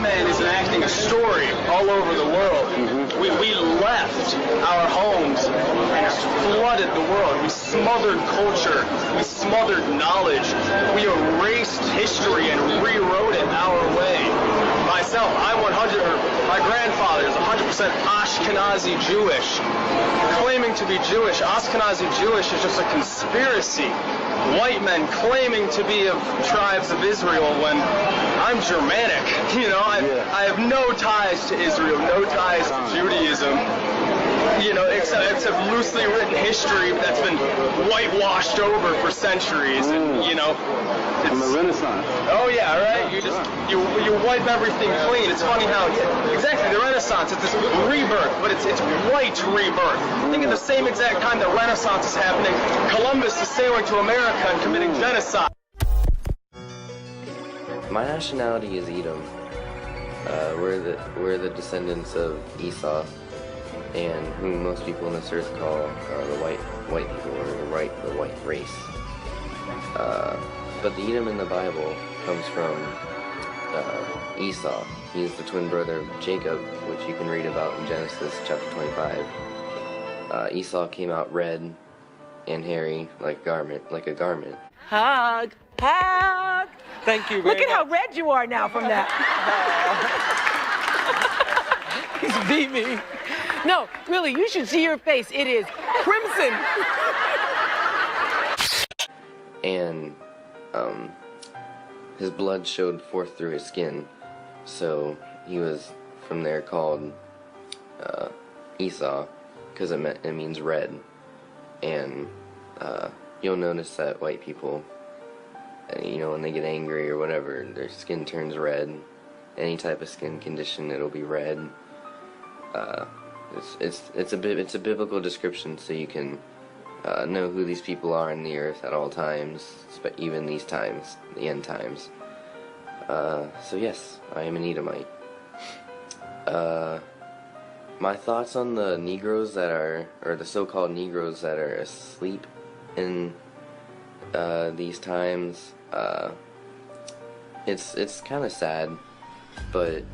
Batman is enacting a story all over the world. We left our homes and flooded the world. We smothered culture. We smothered knowledge. We erased history and rewrote it our way. Myself, my grandfather is 100% Ashkenazi Jewish. Claiming to be Jewish, Ashkenazi Jewish is just a conspiracy. White men claiming to be of tribes of Israel when I'm Germanic. You know, I have no ties to Israel, no ties to Judaism. You know, except loosely written history that's been whitewashed over for centuries. And, you know, from the Renaissance. Oh yeah, right. You wipe everything clean. It's funny how exactly the Renaissance. It's this rebirth, but it's white rebirth. I think at the same exact time the Renaissance is happening, Columbus is sailing to America and committing genocide. My nationality is Edom. We're the descendants of Esau, and whom most people on this earth call the white people, or the white race. But the Edom in the Bible comes from Esau. He's the twin brother of Jacob, which you can read about in Genesis chapter 25. Esau came out red and hairy like a garment. Hug, hug. Thank you very Look at much. how red you are now from that. He's beaming. No, really, you should see your face. It is crimson. And his blood showed forth through his skin, so he was from there called Esau, because it means red. And you'll notice that white people, you know, when they get angry or whatever, their skin turns red. Any type of skin condition, it'll be red. It's a biblical description, so you can know who these people are in the earth at all times, even these times, the end times. So yes, I am an Edomite. My thoughts on the Negroes that are, or the so-called Negroes that are asleep in these times, it's kind of sad, but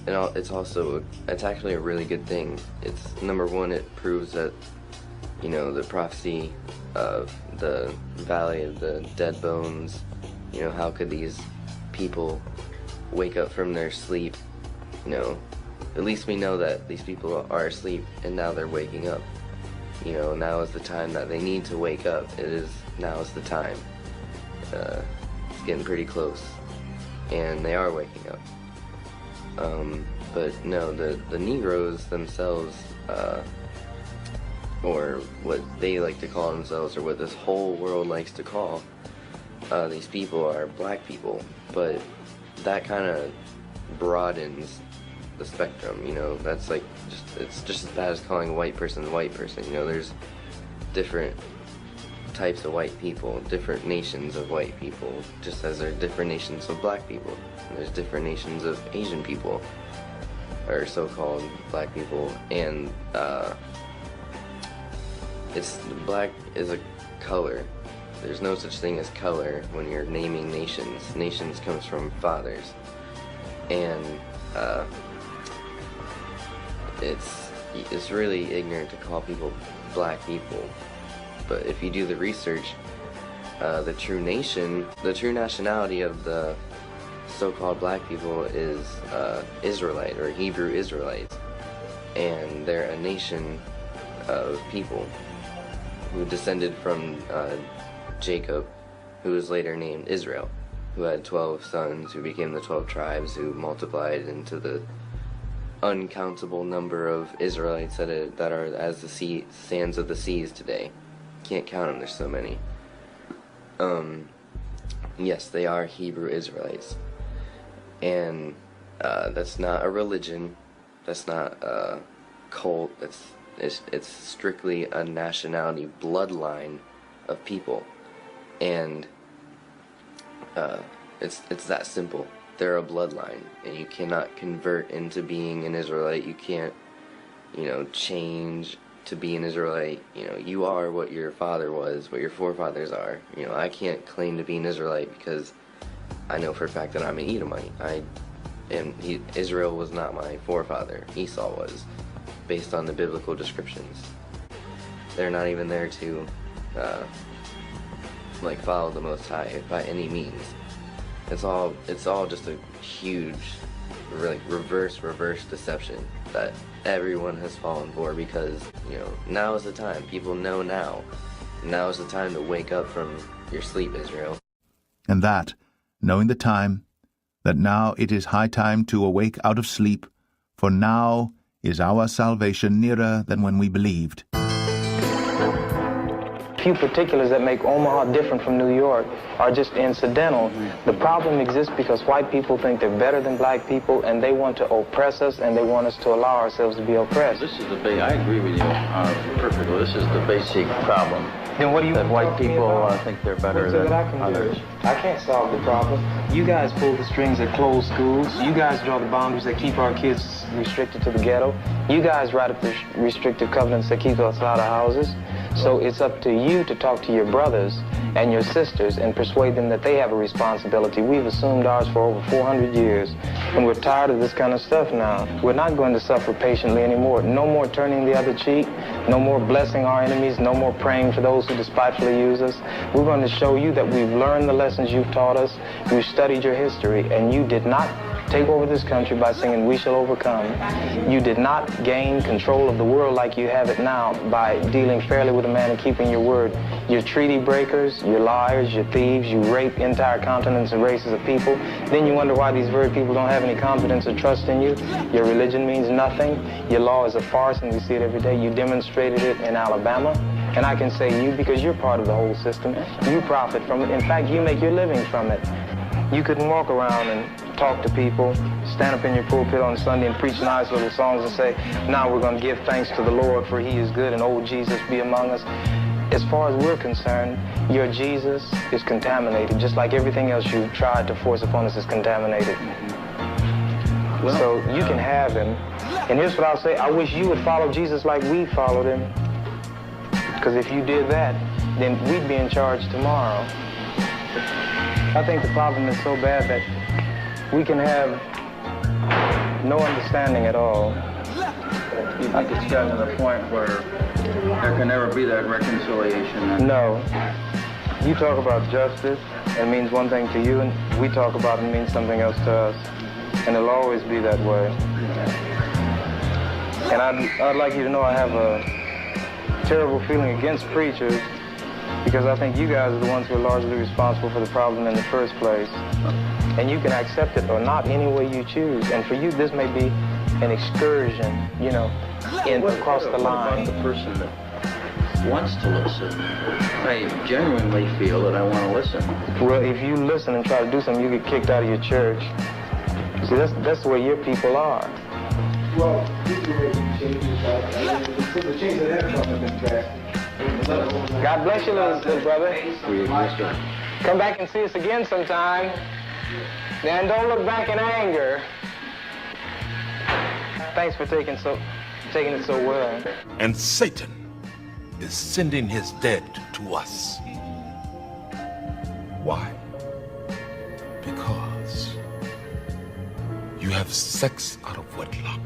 it's actually a really good thing. It's, number one, it proves that, you know, the prophecy of the Valley of the Dead Bones, you know, how could these people wake up from their sleep? You know, at least we know that these people are asleep and now they're waking up. You know, now is the time that they need to wake up. Now is the time. It's getting pretty close, and they are waking up. But no, the Negroes themselves, or what they like to call themselves, or what this whole world likes to call these people, are black people. But that kind of broadens the spectrum, you know. That's like, it's just as bad as calling a white person a white person. You know, there's different types of white people, different nations of white people, just as there are different nations of black people. And there's different nations of Asian people, or so-called black people, and black is a color. There's no such thing as color when you're naming nations. Nations comes from fathers, and it's really ignorant to call people black people. But if you do the research, the true nationality of the so-called black people is Israelite, or Hebrew Israelites, and they're a nation of people who descended from Jacob, who was later named Israel, who had 12 sons, who became the 12 tribes, who multiplied into the uncountable number of Israelites that are as the sands of the seas today. Can't count them, there's so many. Yes, they are Hebrew Israelites, and that's not a religion, that's not a cult, it's strictly a nationality, bloodline of people, and it's that simple. They're a bloodline, and you cannot convert into being an Israelite. You can't, you know, change to be an Israelite. You know, you are what your father was, what your forefathers are. You know, I can't claim to be an Israelite because I know for a fact that I'm an Edomite. And Israel was not my forefather. Esau was, based on the biblical descriptions. They're not even there to like follow the Most High by any means. It's all just a huge, like reverse deception that everyone has fallen for, because now is the time. People know now. Now is the time to wake up from your sleep, Israel. And that, knowing the time, that now it is high time to awake out of sleep, for now is our salvation nearer than when we believed. Few particulars that make Omaha different from New York are just incidental. The problem exists because white people think they're better than black people, and they want to oppress us, and they want us to allow ourselves to be oppressed. This is I agree with you perfectly. This is the basic problem. Then what do you that white people think they're better than others? I can't solve the problem. You guys pull the strings that close schools. You guys draw the boundaries that keep our kids restricted to the ghetto. You guys write up the restrictive covenants that keep us out of houses. So it's up to you to talk to your brothers and your sisters and persuade them that they have a responsibility. We've assumed ours for over 400 years, and we're tired of this kind of stuff now. We're not going to suffer patiently anymore. No more turning the other cheek, no more blessing our enemies, no more praying for those who despitefully use us. We're going to show you that we've learned the lessons you've taught us, we've studied your history, and you did not take over this country by singing "We Shall Overcome." You did not gain control of the world like you have it now by dealing fairly with a man and keeping your word. You're treaty breakers, you're liars, you're thieves, you rape entire continents and races of people. Then you wonder why these very people don't have any confidence or trust in you. Your religion means nothing. Your law is a farce, and we see it every day. You demonstrated it in Alabama. And I can say you because you're part of the whole system. You profit from it. In fact, you make your living from it. You couldn't walk around and talk to people, stand up in your pulpit on Sunday and preach nice little songs and say, now we're going to give thanks to the Lord for he is good and old Jesus be among us. As far as we're concerned, your Jesus is contaminated, just like everything else you tried to force upon us is contaminated. Well, so you can have him. And here's what I'll say. I wish you would follow Jesus like we followed him. Because if you did that, then we'd be in charge tomorrow. I think the problem is so bad that we can have no understanding at all. You think it's gotten to the point where there can never be that reconciliation? No. You talk about justice, it means one thing to you, and we talk about it means something else to us. And it'll always be that way. And I'd like you to know I have a terrible feeling against preachers, because I think you guys are the ones who are largely responsible for the problem in the first place. And you can accept it or not any way you choose. And for you, this may be an excursion, across the line. What about the person that wants to listen? I genuinely feel that I want to listen. Well, if you listen and try to do something, you get kicked out of your church. See, that's the way your people are. Well, this is the way you change the change that have come in drastic. God bless you, little brother. We Come back and see us again sometime. And don't look back in anger. Thanks for taking it so well. And Satan is sending his dead to us. Why? Because you have sex out of wedlock.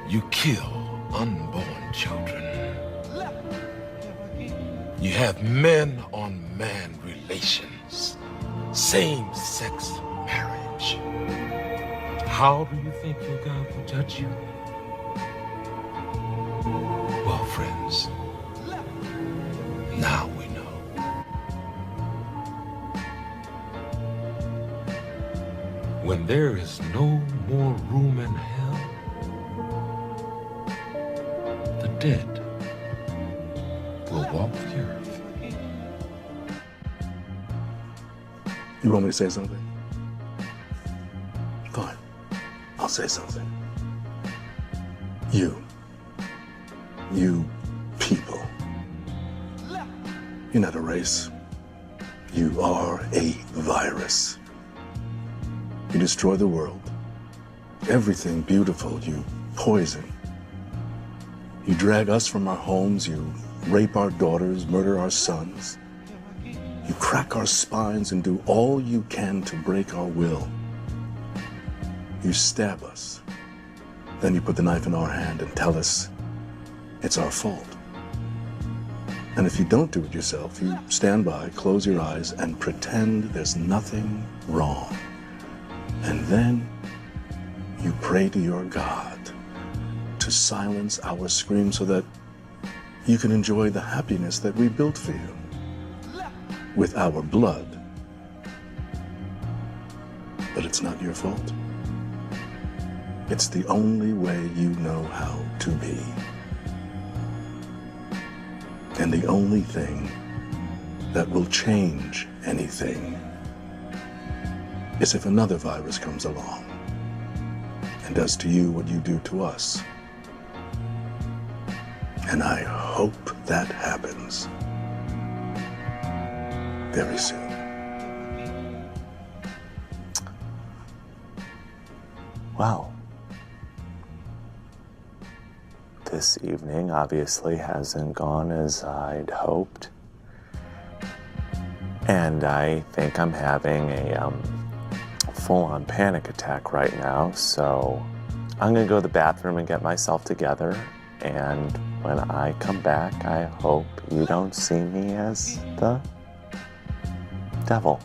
You kill unborn children. You have man-on-man relations, same-sex marriage. How do you think your God will judge you? Well, friends, now we know. When there is no more room in hell, the dead will walk the earth. You want me to say something? Fine. I'll say something. You people. You're not a race. You are a virus. You destroy the world. Everything beautiful you poison. You drag us from our homes, you rape our daughters, murder our sons. You crack our spines and do all you can to break our will. You stab us. Then you put the knife in our hand and tell us it's our fault. And if you don't do it yourself, you stand by, close your eyes, and pretend there's nothing wrong. And then you pray to your God to silence our screams so that you can enjoy the happiness that we built for you with our blood. But it's not your fault. It's the only way you know how to be. And the only thing that will change anything is if another virus comes along and does to you what you do to us. And I hope that happens very soon. Well, this evening obviously hasn't gone as I'd hoped. And I think I'm having a full-on panic attack right now, so I'm gonna go to the bathroom and get myself together. And when I come back, I hope you don't see me as the devil.